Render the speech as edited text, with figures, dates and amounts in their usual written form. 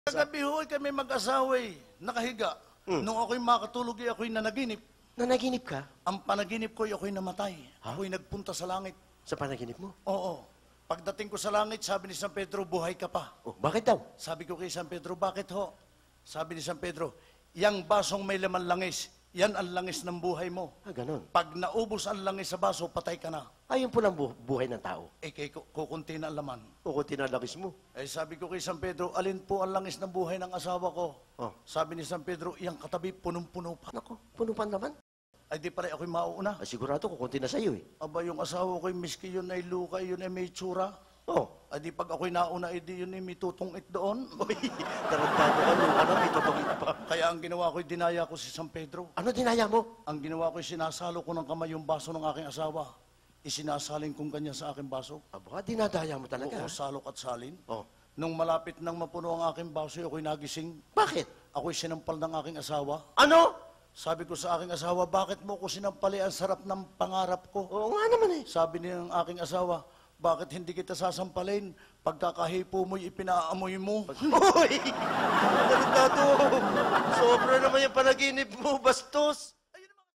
Kagabi ho, kami mag-asawa nakahiga. Nung ako'y makatulog, ako'y nanaginip. Nanaginip ka? Ang panaginip ko, ako'y namatay. Ako'y nagpunta sa langit. Sa panaginip mo? Oo. Pagdating ko sa langit, sabi ni San Pedro, buhay ka pa. Oh, bakit daw? Sabi ko kay San Pedro, bakit ho? Sabi ni San Pedro, yang basong may laman langis, yan ang langis ng buhay mo. Ah, ganun. Pag naubos ang langis sa baso, patay ka na. Ayun po lang buhay ng tao. Eh, kay kukunti na ang laman. O kung tinalakis mo. Eh, sabi ko kay San Pedro, alin po ang langis ng buhay ng asawa ko? Oh. Sabi ni San Pedro, iyang katabi, punong-puno pa. Nako, puno pa naman. Ay, di pare ako'y mauuna. Ah, sigurado kukunti na sa'yo eh. Aba, yung asawa ko'y miski yun ay luka, yun ay may tsura. Oh. Ay, di pag ako'y nauna, di yun ay may tutungit doon. Uy, tarantado ka nung ano, may tutungin pa. Kaya ang ginawa ko'y dinaya ko si San Pedro. Ano dinaya mo? Ang ginawa ko'y sinasalo ko ng kamay yung baso ng aking asawa. Isinasalin kong ganyan sa aking baso. Aba, dinadaya mo talaga. Oo, salok at salin. Oh. Nung malapit nang mapuno ang aking baso, ako'y nagising. Bakit? Ako'y sinampal ng aking asawa. Ano? Sabi ko sa aking asawa, bakit mo ko sinampali? Ang sarap ng pangarap ko. Oo nga naman eh. Sabi niya ng aking asawa, bakit hindi kita sasampalin? Pagkakahipo mo'y ipinaamoy mo. Uy! Tarantado! Sobra naman yung panaginip mo, bastos!